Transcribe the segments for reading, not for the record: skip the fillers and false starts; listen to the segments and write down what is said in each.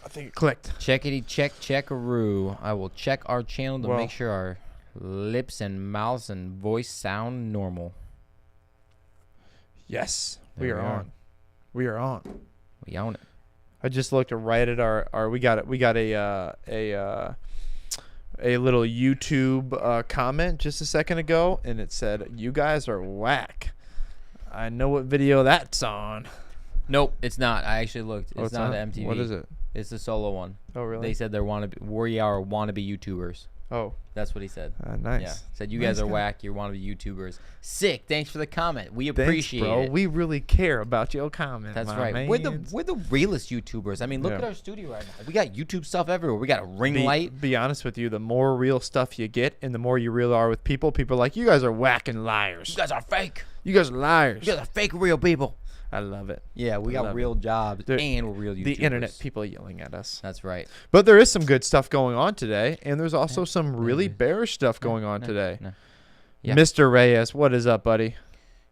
I think it clicked. Checkity checkaroo. I will check our channel to make sure our lips and mouths and voice sound normal. Yes, we are on. We are on. We own it. I just looked right at our we got a little YouTube comment just a second ago, and it said, "You guys are whack." I know what video that's on. Nope, it's not. I actually looked. It's not the MTV. What is it? It's the solo one. Oh, really? They said we are wannabe YouTubers. Oh. That's what he said. Nice. Yeah. Said you guys are whack. You're wannabe YouTubers. Sick. Thanks for the comment. We appreciate it. We really care about your comment. That's right. We're the realest YouTubers. I mean, look at our studio right now. We got YouTube stuff everywhere. We got a ring light. Be honest with you, the more real stuff you get and the more you real are with people are like, you guys are whack and liars. You guys are fake. You guys are liars. You guys are fake real people. I love it. Yeah, we got real jobs and we're real YouTubers. The internet people yelling at us. That's right. But there is some good stuff going on today, and there's also some really bearish stuff going on today. Yeah. Mr. Reyes, what is up, buddy?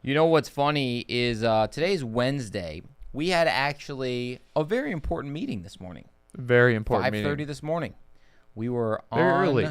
You know what's funny is today's Wednesday. We had actually a very important meeting this morning. Very important meeting. 5:30 this morning. We were very on early.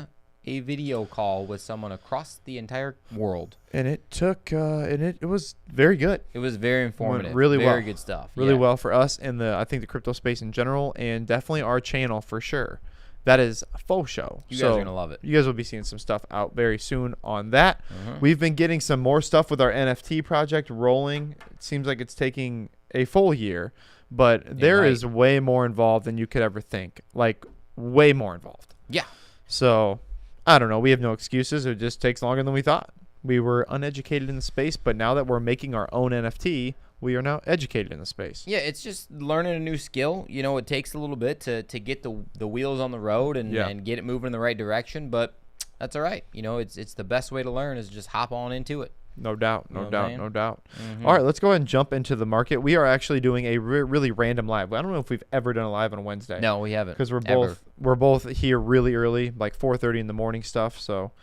A video call with someone across the entire world. And it took, it was very good. It was very informative. Went really well. Very good stuff. Really well for us and I think the crypto space in general, and definitely our channel for sure. That is a faux show. You guys are going to love it. You guys will be seeing some stuff out very soon on that. We've been getting some more stuff with our NFT project rolling. It seems like it's taking a full year, but there is way more involved than you could ever think. Like, way more involved. Yeah. So, I don't know. We have no excuses. It just takes longer than we thought. We were uneducated in the space, but now that we're making our own NFT, we are now educated in the space. Yeah, it's just learning a new skill. You know, it takes a little bit to get the wheels on the road and get it moving in the right direction, but that's all right. You know, it's the best way to learn is just hop on into it. No doubt. No doubt. All right, let's go ahead and jump into the market. We are actually doing a really random live. I don't know if we've ever done a live on a Wednesday. No, we haven't. Because we're both here really early, like 4:30 in the morning stuff. So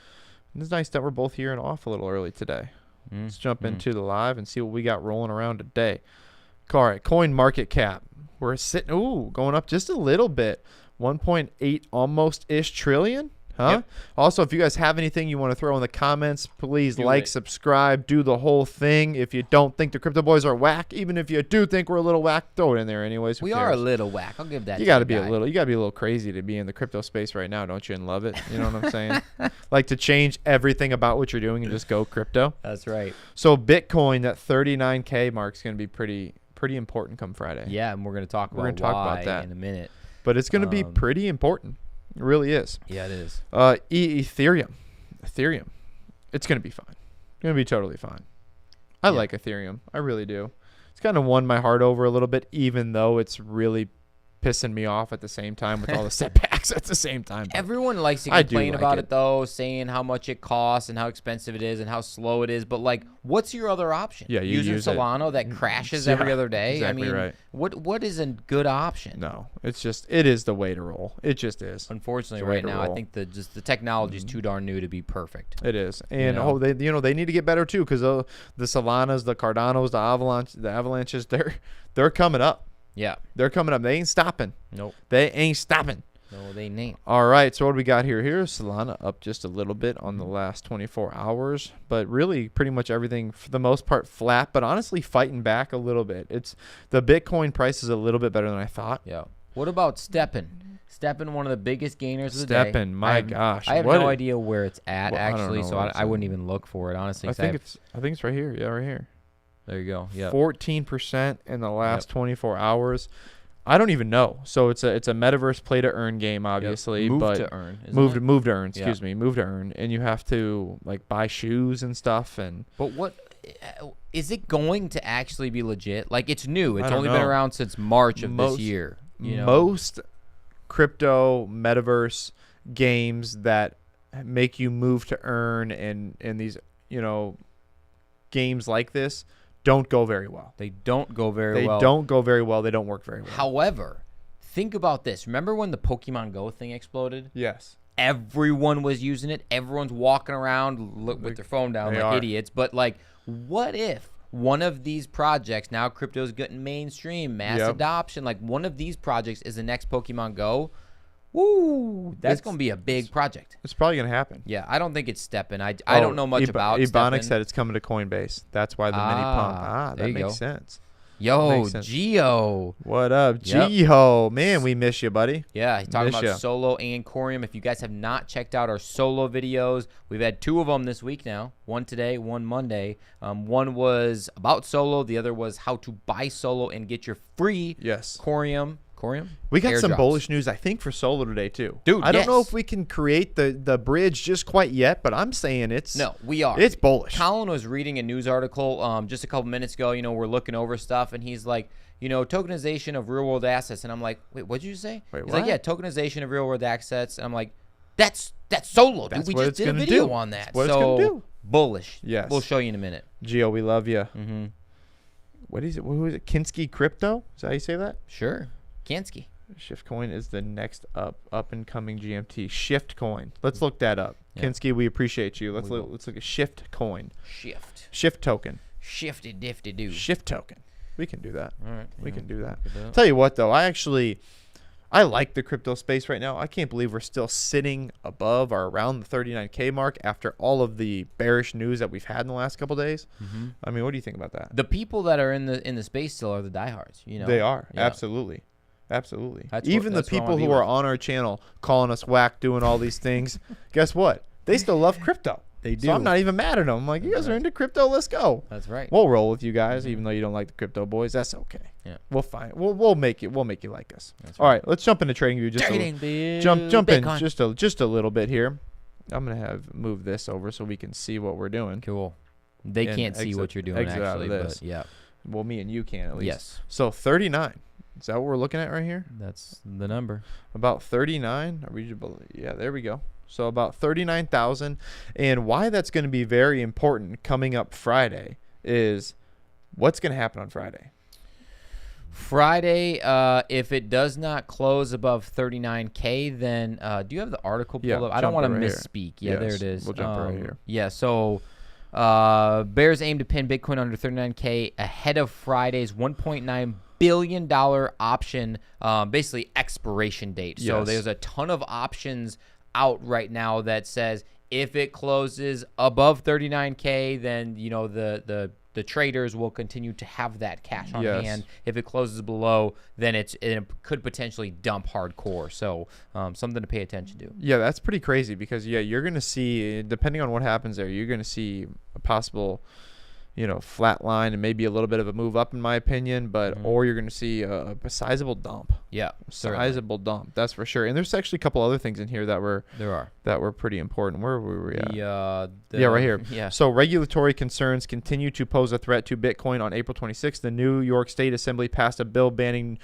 it's nice that we're both here and off a little early today. Let's jump into the live and see what we got rolling around today. All right, coin market cap. We're sitting, going up just a little bit. 1.8 almost-ish trillion. Huh? Yep. Also, if you guys have anything you want to throw in the comments, please subscribe, do the whole thing. If you don't think the crypto boys are whack, even if you do think we're a little whack, throw it in there anyways. We are a little whack. I'll give that. You got to be a little crazy to be in the crypto space right now, don't you? And love it. You know what I'm saying? Like to change everything about what you're doing and just go crypto. That's right. So Bitcoin, that 39K mark is going to be pretty important come Friday. Yeah, and we're going to talk about that in a minute. But it's going to be pretty important. It really is. Yeah, it is. Ethereum. It's going to be fine. It's going to be totally fine. I like Ethereum. I really do. It's kind of won my heart over a little bit, even though it's really pissing me off at the same time with all the setbacks at the same time. Everyone likes to complain about it, though, saying how much it costs and how expensive it is and how slow it is. But, like, what's your other option? Yeah, you use Solana that crashes every other day? Exactly. I mean, right. What is a good option? No, it is the way to roll. It just is. Unfortunately, right now, I think the technology is too darn new to be perfect. It is. And they need to get better too, because the Solanas, the Cardanos, the Avalanches, they're coming up. Yeah. They're coming up. They ain't stopping. Nope. They ain't stopping. No, they ain't. All right. So what do we got here? Here's Solana up just a little bit on the last 24 hours. But really pretty much everything, for the most part, flat. But honestly, fighting back a little bit. The Bitcoin price is a little bit better than I thought. Yeah. What about Steppen? Steppen, one of the biggest gainers of the day. Steppen, my gosh. I have no idea where it's at, actually. So I wouldn't even look for it, honestly. I think it's right here. Yeah, right here. There you go. Yeah. 14% in the last 24 hours. I don't even know. So it's a metaverse play to earn game, obviously. Move but to earn. Move to earn. Excuse me. Move to earn, and you have to like buy shoes and stuff. But what is it going to actually be legit? Like it's new. It's only been around since March of this year. You know? Most crypto metaverse games that make you move to earn and these games like this don't go very well. They don't go very well. They don't go very well. They don't work very well. However, think about this. Remember when the Pokemon Go thing exploded? Yes. Everyone was using it. Everyone's walking around with their phone down like idiots. But, like, what if one of these projects, now crypto's getting mainstream, mass adoption, like one of these projects is the next Pokemon Go. Woo, that's going to be a big project. It's probably going to happen. Yeah, I don't think it's stepping. I don't know much about Ebonics said it's coming to Coinbase. That's why the mini pump. That makes sense. Yo, Geo. What up, Geo? Man, we miss you, buddy. Yeah, he's talking about Solo and Corium. If you guys have not checked out our Solo videos, we've had 2 of them this week now. One today, one Monday. One was about Solo. The other was how to buy Solo and get your free Corium. We got some bullish news, I think, for Solo today, too. Dude, I don't know if we can create the bridge just quite yet, but I'm saying we are. It's bullish. Colin was reading a news article just a couple minutes ago. We're looking over stuff, and he's like, tokenization of real-world assets. And I'm like, wait, what did you say? He's like, yeah, tokenization of real-world assets. And I'm like, that's Solo, dude. We just did a video on that. That's what it's going to do. Bullish. Yes. We'll show you in a minute. Geo, we love you. Mm-hmm. What is it? Who is it? Kinski Crypto? Is that how you say that? Sure. Kinski. Shiftcoin is the next up and coming GMT. Shiftcoin. Let's look that up. Yeah. Kinski, we appreciate you. Let's look at Shiftcoin. Shift token. Shifty difty do. Shift token. We can do that. All right. We can do that. Tell you what though, I like the crypto space right now. I can't believe we're still sitting above or around the 39K mark after all of the bearish news that we've had in the last couple of days. Mm-hmm. I mean, what do you think about that? The people that are in the space still are the diehards. They are. Yeah. Absolutely. Even the people who are on our channel calling us whack, doing all these things, guess what? They still love crypto. They do. So I'm not even mad at them. I'm like, you guys are into crypto. Let's go. That's right. We'll roll with you guys, even though you don't like the crypto boys. That's okay. Yeah. We'll find. We'll make you like us. That's all right. Let's jump into trading view. Jump in just a little bit here. I'm gonna move this over so we can see what we're doing. Cool. They can't see what you're doing actually, but yeah. Well, me and you can at least. Yes. So 39. Is that what we're looking at right here? That's the number. About 39. Yeah, there we go. So about 39,000. And why that's going to be very important coming up Friday is what's going to happen on Friday. Friday, if it does not close above 39K, then do you have the article pulled up? I don't want to misspeak. Yeah, there it is. We'll jump right here. Yeah, so bears aim to pin Bitcoin under 39K ahead of Friday's $1.9 billion option, basically expiration date. Yes. So there's a ton of options out right now that says if it closes above 39K, then the traders will continue to have that cash on hand. If it closes below, then it could potentially dump hardcore. So something to pay attention to. Yeah, that's pretty crazy because you're going to see, depending on what happens there, you're going to see a possible flat line and maybe a little bit of a move up in my opinion, but or you're going to see a sizable dump. Yeah, sizable dump. That's for sure. And there's actually a couple other things in here that were pretty important. Where were we at? Right here. Yeah. So regulatory concerns continue to pose a threat to Bitcoin. On April 26th, the New York State Assembly passed a bill banning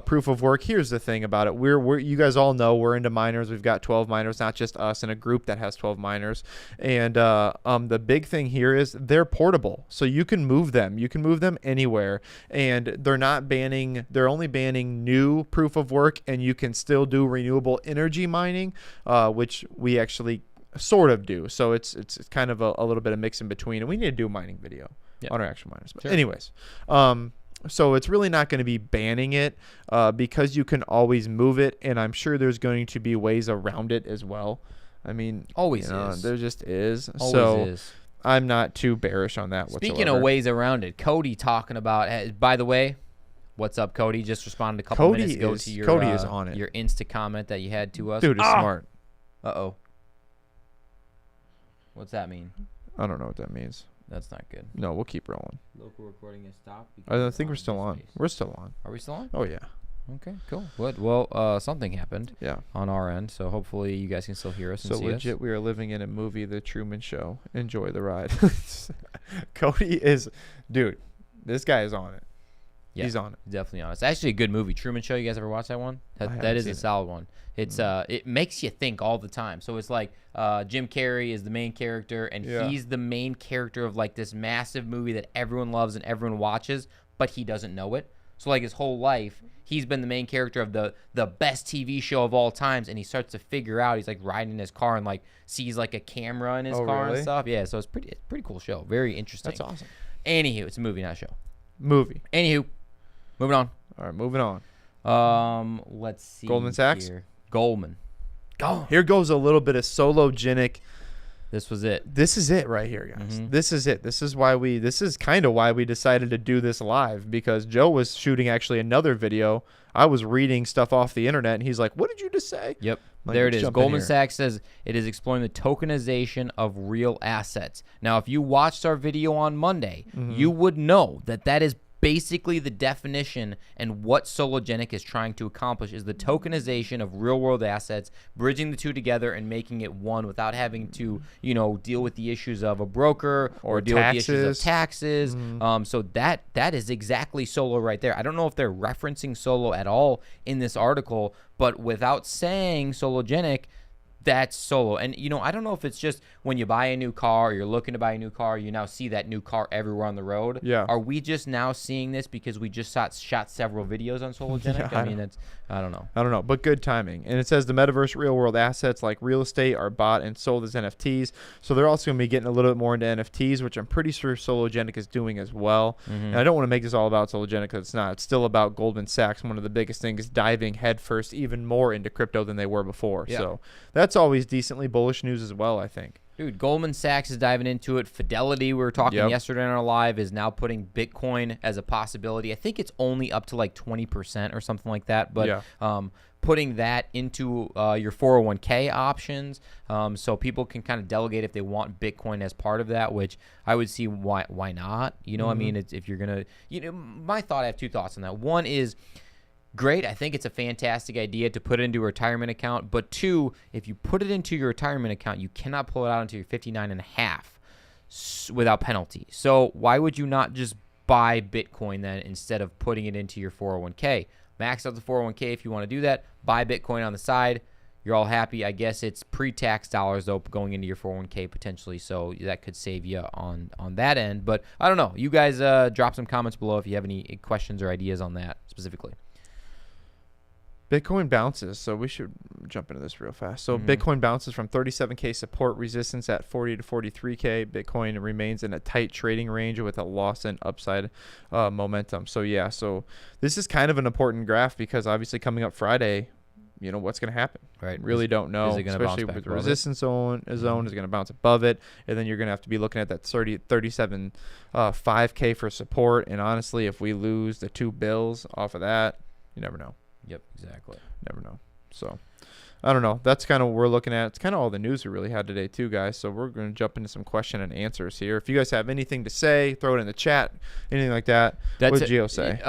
proof of work. Here's the thing about it. You guys all know we're into miners. We've got 12 miners, not just us, in a group that has 12 miners. And the big thing here is they're portable. So you can move them. You can move them anywhere. And they're only banning new proof of work, and you can still do renewable energy mining, which we actually sort of do. So it's kind of a little bit of mix in between. And we need to do a mining video on our actual miners. But anyways, so it's really not going to be banning it because you can always move it. And I'm sure there's going to be ways around it as well. I mean, always is. There just is. Always is. I'm not too bearish on that whatsoever. Speaking of ways around it, Cody talking about, by the way, what's up, Cody? Just responded a couple minutes ago to your Cody is on it. Your Insta comment that you had to us. Dude is smart. Uh-oh. What's that mean? I don't know what that means. That's not good. No, we'll keep rolling. Local recording is stopped. I think we're still on. We're still on. Are we still on? Oh, yeah. Okay, cool. Good. Well, something happened on our end, so hopefully you guys can still hear us and see us. So legit, we are living in a movie, The Truman Show. Enjoy the ride. Cody is, dude, this guy is on it. Yeah, he's on it. Definitely on it. It's actually a good movie. Truman Show, you guys ever watch that one? That is a solid one. It's it makes you think all the time. So it's like Jim Carrey is the main character, and he's the main character of like this massive movie that everyone loves and everyone watches, but he doesn't know it. So like his whole life, he's been the main character of the best TV show of all times, and he starts to figure out, he's like riding in his car and like sees like a camera in his car and stuff. Yeah, so it's pretty cool show. Very interesting. That's awesome. Anywho, it's a movie, not a show. Movie. Anywho, moving on. All right, moving on. Let's see. Goldman Sachs? Here. Goldman. Go. Here goes a little bit of sologenic. This was it. This is it right here, guys. This is it. This is kind of why we decided to do this live, because Joe was shooting actually another video. I was reading stuff off the internet, and he's like, "What did you just say?" Yep. There it is. Goldman Sachs says it is exploring the tokenization of real assets. Now, if you watched our video on Monday, you would know that that is basically the definition, and what Sologenic is trying to accomplish is the tokenization of real-world assets, bridging the two together and making it one without having to, deal with the issues of a broker or deal with the issues of taxes. So that is exactly Solo right there. I don't know if they're referencing Solo at all in this article, but without saying Sologenic, that's Solo. And, I don't know if it's just when you buy a new car or you're looking to buy a new car, you now see that new car everywhere on the road. Yeah. Are we just now seeing this because we just shot several videos on Sologenic? Yeah, I don't know. I don't know, but good timing. And it says the metaverse real-world assets like real estate are bought and sold as NFTs. So they're also going to be getting a little bit more into NFTs, which I'm pretty sure Sologenic is doing as well. And I don't want to make this all about Sologenic, because it's not. It's still about Goldman Sachs. One of the biggest things is diving headfirst even more into crypto than they were before. Yeah. So that's always decently bullish news as well, I think. Dude, Goldman Sachs is diving into it. Fidelity, we were talking yesterday on our live, is now putting Bitcoin as a possibility. I think it's only up to like 20% or something like that. But putting that into your 401k options, so people can kind of delegate if they want Bitcoin as part of that, which I would see why not. I mean, if you're going to, my thought, I have two thoughts on that. One is, great. I think it's a fantastic idea to put it into a retirement account. But two, if you put it into your retirement account, you cannot pull it out until you're 59 and a half without penalty. So why would you not just buy Bitcoin then instead of putting it into your 401k? Max out the 401k if you want to do that. Buy Bitcoin on the side. You're all happy. I guess it's pre-tax dollars, though, going into your 401k potentially. So that could save you on that end. But I don't know. You guys drop some comments below if you have any questions or ideas on that specifically. Bitcoin bounces, so we should jump into this real fast. So Bitcoin bounces from 37K support resistance at 40 to 43K. Bitcoin remains in a tight trading range with a loss in upside momentum. So so this is kind of an important graph, because obviously coming up Friday, what's going to happen. Right. Really don't know, especially with the resistance zone is going to bounce above it, and then you're going to have to be looking at that 37 5K for support. And honestly, if we lose the two bills off of that, you never know. Yep, exactly. Never know. So, I don't know. That's kind of what we're looking at. It's kind of all the news we really had today too, guys. So we're going to jump into some question and answers here. If you guys have anything to say, throw it in the chat, anything like that. What did Gio say?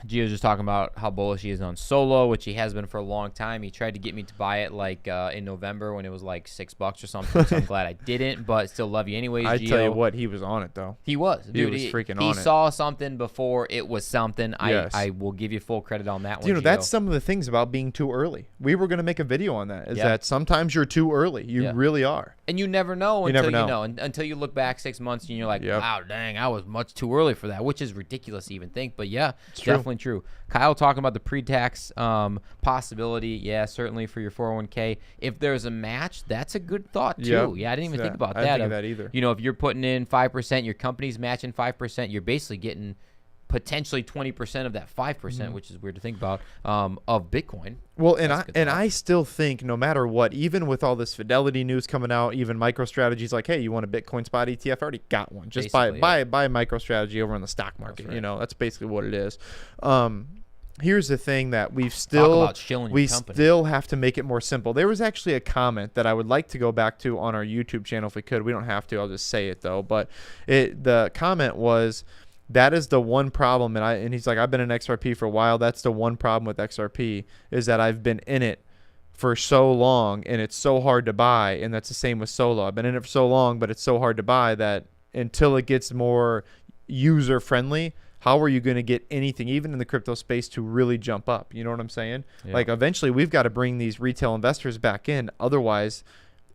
Gio's just talking about how bullish he is on Solo, which he has been for a long time. He tried to get me to buy it like in November when it was like $6 or something. So I'm glad I didn't, but still love you anyways, Gio. I tell you what, he was on it though. He was. Dude, he was freaking on it. He saw something before it was something. Yes. I will give you full credit on that one, Gio. That's some of the things about being too early. We were going to make a video on that. That sometimes you're too early. You really are. And you never know until you know. Until you look back 6 months and you're like, wow, dang, I was much too early for that, which is ridiculous to even think. But yeah, it's definitely true. Kyle talking about the pre-tax possibility. Yeah, certainly for your 401k. If there's a match, that's a good thought too. Yeah, I didn't even think about that. I didn't think of that either. If you're putting in 5%, your company's matching 5%, you're basically getting potentially 20% of that 5%, which is weird to think about, of Bitcoin. Well, I still think no matter what, even with all this Fidelity news coming out, even MicroStrategy's like, hey, you want a Bitcoin spot ETF? I already got one. Just buy MicroStrategy over on the stock market. That's right. That's basically what it is. Here's the thing that we still have to make it more simple. There was actually a comment that I would like to go back to on our YouTube channel if we could. We don't have to. I'll just say it though. But the comment was, that is the one problem, and he's like, I've been in XRP for a while. That's the one problem with XRP, is that I've been in it for so long, and it's so hard to buy. And that's the same with Solo. I've been in it for so long, but it's so hard to buy that until it gets more user friendly, how are you going to get anything, even in the crypto space, to really jump up? You know what I'm saying? Yeah. Like eventually, we've got to bring these retail investors back in. Otherwise,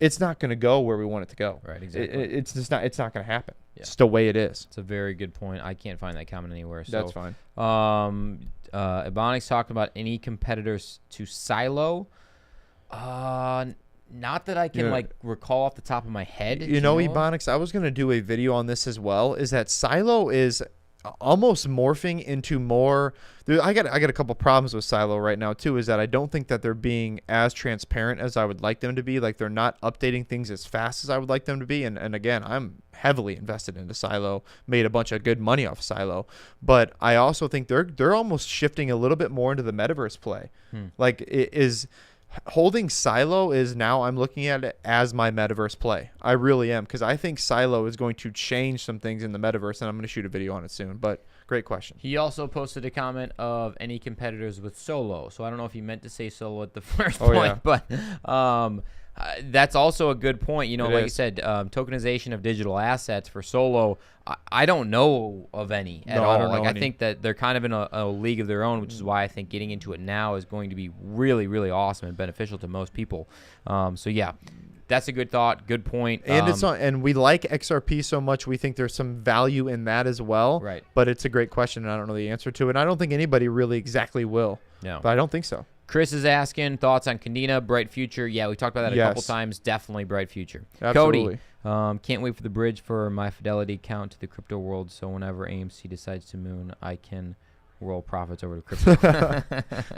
it's not going to go where we want it to go. Right, exactly. It's just not. It's not going to happen. Yeah. It's the way it is. It's a very good point. I can't find that comment anywhere. So, that's fine. Ebonics talking about any competitors to Silo. Not that I can like recall off the top of my head. You know, Ebonics, I was going to do a video on this as well, is that Silo is almost morphing into more. I got a couple problems with Silo right now too, is that I don't think that they're being as transparent as I would like them to be. Like, they're not updating things as fast as I would like them to be. And again, I'm heavily invested into Silo, made a bunch of good money off Silo, but I also think they're almost shifting a little bit more into the metaverse play. Like, it is holding Silo is now, I'm looking at it as my metaverse play. I really am, because I think Silo is going to change some things in the metaverse, and I'm going to shoot a video on it soon. But great question. He also posted a comment of any competitors with Solo. So I don't know if he meant to say Solo at the first point, but that's also a good point. You know, like you said, tokenization of digital assets for Solo. I don't know of any at all. Like, I think that they're kind of in a league of their own, which is why I think getting into it now is going to be really, really awesome and beneficial to most people. So yeah, that's a good thought, good point. And and we like XRP so much, we think there's some value in that as well. Right. But it's a great question, and I don't know the answer to it. And I don't think anybody really exactly will. No. But I don't think so. Chris is asking thoughts on Candina, bright future. Yeah, we talked about that a couple times. Definitely bright future. Absolutely. Cody, can't wait for the bridge for my Fidelity account to the crypto world. So whenever AMC decides to moon, I can roll profits over to crypto.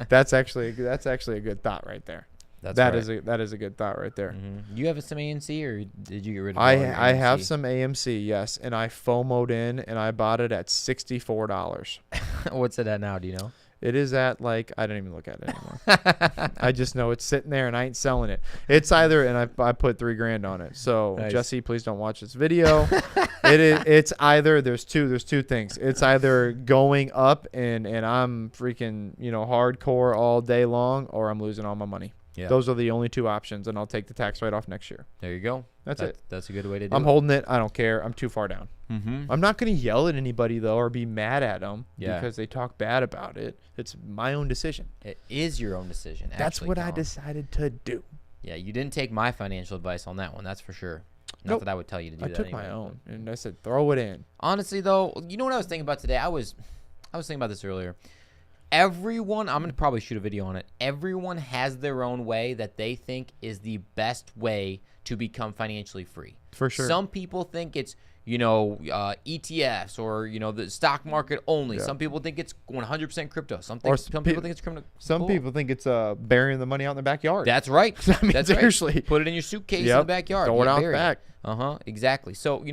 That's actually a good thought right there. That is a good thought right there. You have some AMC, or did you get rid of? I have some AMC, yes, and I FOMO'd in and I bought it at $64. What's it at now? Do you know? It is at, like, I don't even look at it anymore. I just know it's sitting there and I ain't selling it. It's either, and I put $3,000 on it. So nice. Jesse, please don't watch this video. It's either, there's two things. It's either going up and I'm freaking, hardcore all day long, or I'm losing all my money. Yeah. Those are the only two options, and I'll take the tax write-off next year. There you go. That's it. That's a good way to do it. I'm holding it. I don't care. I'm too far down. I'm not going to yell at anybody, though, or be mad at them because they talk bad about it. It's my own decision. It is your own decision. That's what I decided to do. Yeah, you didn't take my financial advice on that one. That's for sure. Not that I would tell you to do that. I took my own, and I said, throw it in. Honestly, though, you know what I was thinking about today? I was thinking about this earlier. Everyone, I'm going to probably shoot a video on it. Everyone has their own way that they think is the best way to become financially free. For sure. Some people think it's, ETFs or, the stock market only. Yeah. Some people think it's 100% crypto. Some people think it's crypto. Some people think it's burying the money out in the backyard. That's right. That's seriously. Right. Put it in your suitcase in the backyard. Throw it out back. Exactly. So,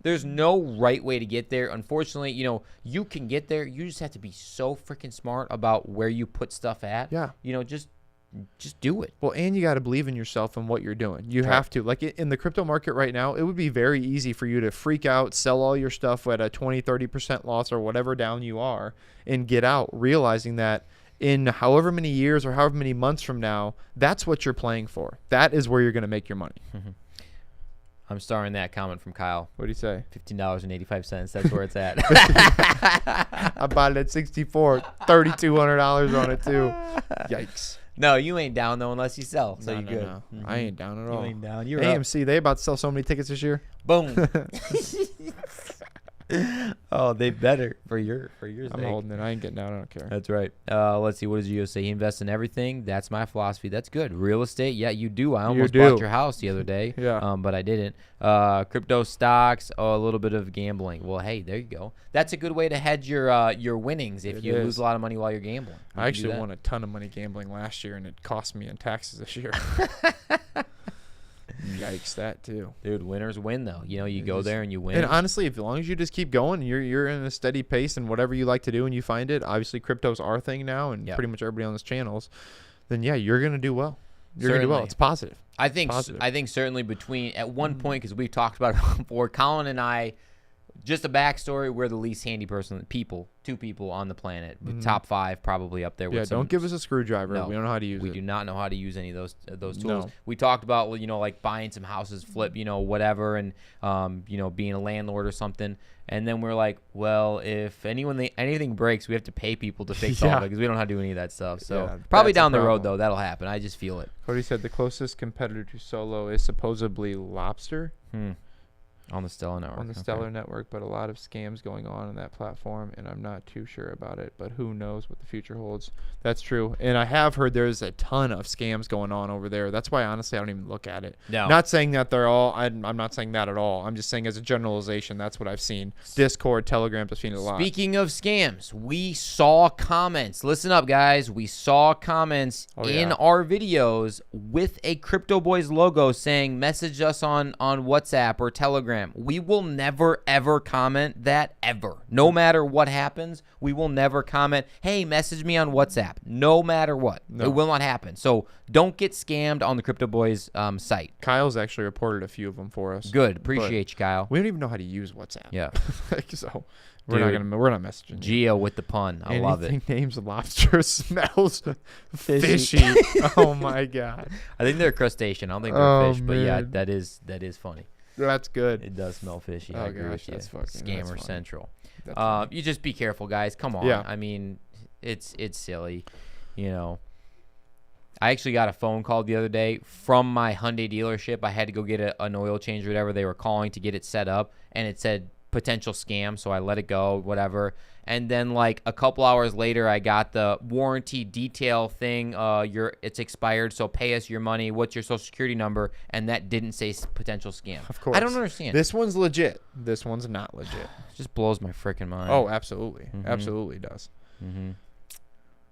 there's no right way to get there. Unfortunately, you can get there. You just have to be so freaking smart about where you put stuff at. Yeah. Just do it. Well, and you got to believe in yourself and what you're doing. You have to. Like, in the crypto market right now, it would be very easy for you to freak out, sell all your stuff at a 20, 30% loss or whatever down you are, and get out, realizing that in however many years or however many months from now, that's what you're playing for. That is where you're going to make your money. I'm starring that comment from Kyle. What do you say? $15.85. That's where it's at. I bought it at 64, $3,200 on it too. Yikes. No, you ain't down though unless you sell. So you're good. No. I ain't down at all. You ain't down. You're AMC, up. They about to sell so many tickets this year. Boom. Oh, they better for your sake. I'm holding it. I ain't getting out. I don't care. That's right. Let's see. What does Gio say? He invests in everything. That's my philosophy. That's good. Real estate. Yeah, you do. I almost bought your house the other day. Yeah. But I didn't. Crypto stocks. A little bit of gambling. Well, hey, there you go. That's a good way to hedge your winnings if you lose a lot of money while you're gambling. I actually won a ton of money gambling last year, and it cost me in taxes this year. Yikes, that too. Dude, winners win though. You go there and you win. And honestly, as long as you just keep going, you're in a steady pace and whatever you like to do and you find it, obviously crypto's our thing now and pretty much everybody on this channel's, then yeah, you're going to do well. You're going to do well. It's positive. I think certainly between at one point, because we've talked about it before, Colin and I, just a backstory, we're the least handy two people on the planet. Top 5 probably up there. Yeah, don't give us a screwdriver. No, we don't know how to use it. We do not know how to use any of those tools. No. We talked about, like buying some houses, flip, whatever, and, being a landlord or something. And then we're like, well, if anything breaks, we have to pay people to fix all of it because we don't know how to do any of that stuff. So probably down the road, though, that'll happen. I just feel it. Cody said the closest competitor to Solo is supposedly Lobster. On the Stellar Network. On the Stellar Network, but a lot of scams going on that platform, and I'm not too sure about it, but who knows what the future holds. That's true. And I have heard there's a ton of scams going on over there. That's why, honestly, I don't even look at it. No. Not saying that they're all, I'm not saying that at all. I'm just saying as a generalization, that's what I've seen. Discord, Telegram, I've seen it a lot. Speaking of scams, we saw comments. Listen up, guys. We saw comments in our videos with a Crypto Boys logo saying, message us on WhatsApp or Telegram. We will never, ever comment that, ever. No matter what happens, we will never comment, hey, message me on WhatsApp. No matter what. No. It will not happen. So don't get scammed on the Crypto Boys site. Kyle's actually reported a few of them for us. Good. Appreciate you, Kyle. We don't even know how to use WhatsApp. Yeah. So we're not messaging. Geo with the pun. I love it. Anything names lobster smells fishy. Oh, my God. I think they're crustacean. I don't think they're fish. But, yeah, that is funny. That's good. It does smell fishy. I agree with you. Scammer Central. You just be careful, guys. Come on. Yeah. I mean, it's silly. You know, I actually got a phone call the other day from my Hyundai dealership. I had to go get an oil change or whatever. They were calling to get it set up, and it said potential scam, so I let it go, whatever. And then like a couple hours later, I got the warranty detail thing. It's expired, so pay us your money. What's your social security number? And that didn't say potential scam. Of course. I don't understand. This one's legit. This one's not legit. It just blows my freaking mind. Oh, absolutely. Absolutely does.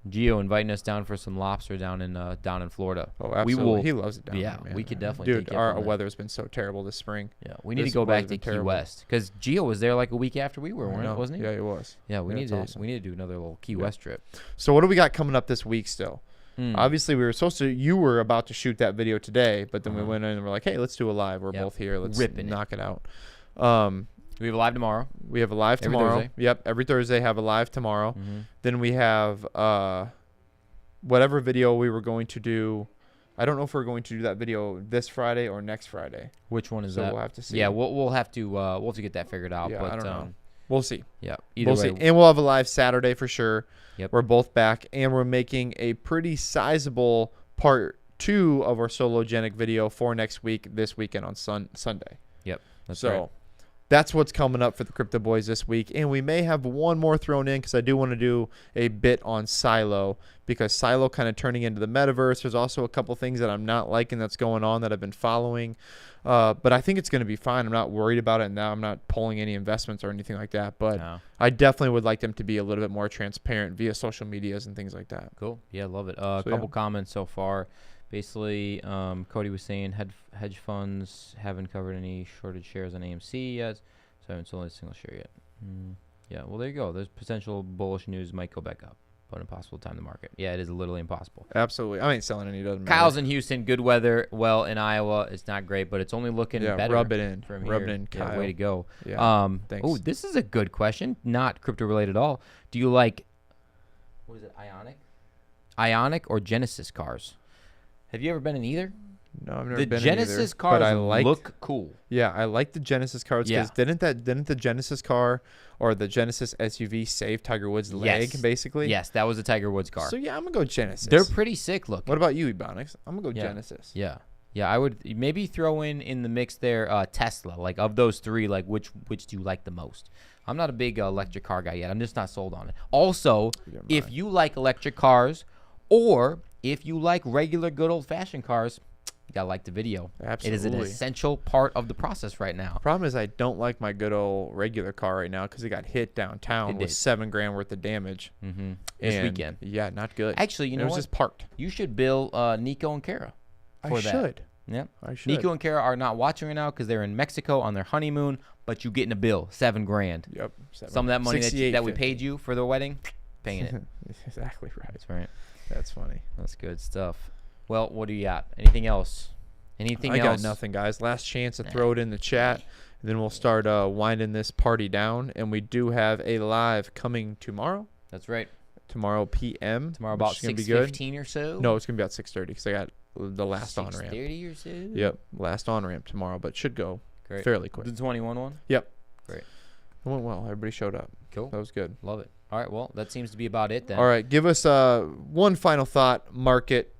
Gio inviting us down for some lobster down in Florida. Oh, absolutely. He loves it down there, man. We could definitely. Dude, our weather's been so terrible this spring. Yeah, we need to go back to Key West because Gio was there like a week after we were, wasn't he? Yeah, he was. Yeah, we need to do another little Key West trip. So what do we got coming up this week still? Obviously, you were about to shoot that video today, but then we went in and we're like, hey, let's do a live. We're both here. Let's knock it out. We have a live tomorrow. Every Thursday. Yep, every Thursday have a live tomorrow. Then we have whatever video we were going to do. I don't know if we're going to do that video this Friday or next Friday. Which one is that? So we'll have to see. Yeah, we'll have to get that figured out. Yeah, but, I don't know. We'll see. Yeah, we'll see. And we'll have a live Saturday for sure. Yep. We're both back, and we're making a pretty sizable part 2 of our Sologenic video for next week, this weekend on Sunday. Yep. That's right. That's what's coming up for the Crypto Boys this week. And we may have one more thrown in because I do want to do a bit on Silo because Silo kind of turning into the metaverse. There's also a couple things that I'm not liking that's going on that I've been following. But I think it's going to be fine. I'm not worried about it now. I'm not pulling any investments or anything like that. But I definitely would like them to be a little bit more transparent via social medias and things like that. Cool. Yeah, love it. A couple comments so far. Basically, Cody was saying hedge funds haven't covered any shorted shares on AMC yet, so I haven't sold a single share yet. Yeah, well, there you go. There's potential bullish news might go back up, but impossible to time the market. Yeah, it is literally impossible. Absolutely. I ain't selling any. Doesn't matter. Kyle's in Houston. Good weather. Well, in Iowa, it's not great, but it's only looking better. Rub it in. From rub here. it in, Kyle. Yeah, way to go. Yeah, thanks. Oh, this is a good question. Not crypto-related at all. Do you like, what is it, Ionic or Genesis cars? Have you ever been in either? No, I've never been in either. The Genesis cars look cool. Yeah, I like the Genesis cars because didn't the Genesis car or the Genesis SUV save Tiger Woods' leg, basically? Yes, that was a Tiger Woods car. So, yeah, I'm going to go Genesis. They're pretty sick looking. What about you, Ebonics? I'm going to go Genesis. Yeah. Yeah, I would maybe throw in the mix there Tesla. Like, of those three, like, which do you like the most? I'm not a big electric car guy yet. I'm just not sold on it. Also, if you like electric cars or if you like regular good old-fashioned cars, you gotta like the video. Absolutely. It is an essential part of the process right now. Problem is I don't like my good old regular car right now because it got hit downtown with $7,000 worth of damage. This weekend. Yeah, not good. Actually, you know what? It was just parked. You should bill Nico and Kara for that. Should. Yep. I should. Nico and Kara are not watching right now because they're in Mexico on their honeymoon, but you getting a bill, $7,000. Yep. Some of that money that we paid you for the wedding, paying it. Exactly right. That's right. That's funny. That's good stuff. Well, what do you got? Anything else? I got nothing, guys. Last chance to throw it in the chat. And then we'll start winding this party down. And we do have a live coming tomorrow. That's right. Tomorrow p.m. Tomorrow about 6:15 or so? No, it's going to be about 6:30 because I got the last on-ramp. 6:30 or so? Yep. Last on-ramp tomorrow, but should go fairly quick. The 21 one? Yep. Great. It went well. Everybody showed up. Cool. That was good. Love it. All right, well, that seems to be about it then. All right, give us one final thought. Market,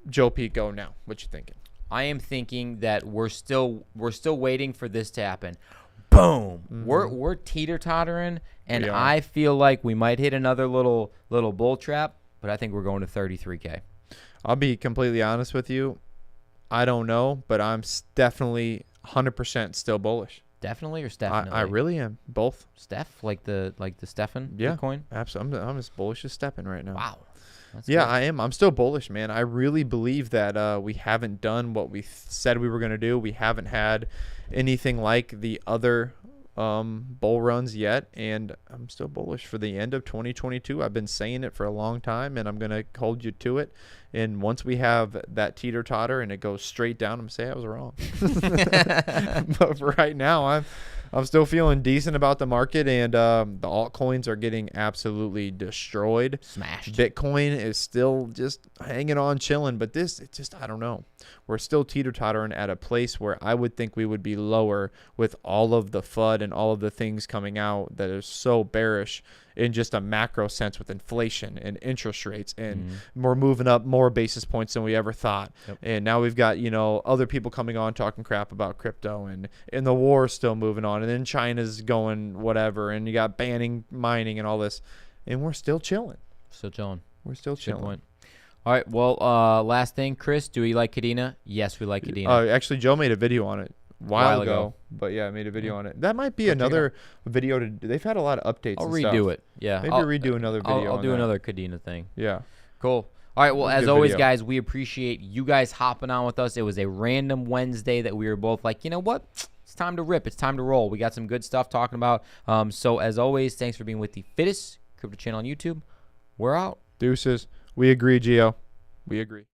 Joe Pete, go now. What you thinking? I am thinking that we're still waiting for this to happen. Boom. We're teeter-tottering, and I feel like we might hit another little bull trap, but I think we're going to 33K. I'll be completely honest with you. I don't know, but I'm definitely 100% still bullish. Definitely or Steph? I really am. Both. Steph, like the Stefan coin? Absolutely. I'm as bullish as Steppen right now. Wow. That's yeah, good. I am. I'm still bullish, man. I really believe that we haven't done what we said we were going to do. We haven't had anything like the other bull runs yet, and I'm still bullish for the end of 2022. I've been saying it for a long time, and I'm going to hold you to it. And once we have that teeter-totter and it goes straight down, I'm going to say I was wrong. But for right now, I'm still feeling decent about the market, and the altcoins are getting absolutely destroyed. Smashed. Bitcoin is still just hanging on, chilling, but I don't know. We're still teeter-tottering at a place where I would think we would be lower with all of the FUD and all of the things coming out that is so bearish in just a macro sense with inflation and interest rates, and we're moving up more basis points than we ever thought. Yep. And now we've got, other people coming on talking crap about crypto, and the war is still moving on, and then China's going whatever, and you got banning mining and all this, and we're still chilling. We're still chilling. Good point. All right. Well, last thing, Chris, do we like Kadena? Yes, we like Kadena. Actually, Joe made a video on it a while ago. But yeah, I made a video on it. That might be another video to do. They've had a lot of updates. I'll redo it. Yeah. Maybe redo another video. I'll do another Kadena thing. Yeah. Cool. All right. Well, as always, guys, we appreciate you guys hopping on with us. It was a random Wednesday that we were both like, you know what? It's time to rip. It's time to roll. We got some good stuff talking about. So as always, thanks for being with the fittest crypto channel on YouTube. We're out. Deuces. We agree, Gio. We agree.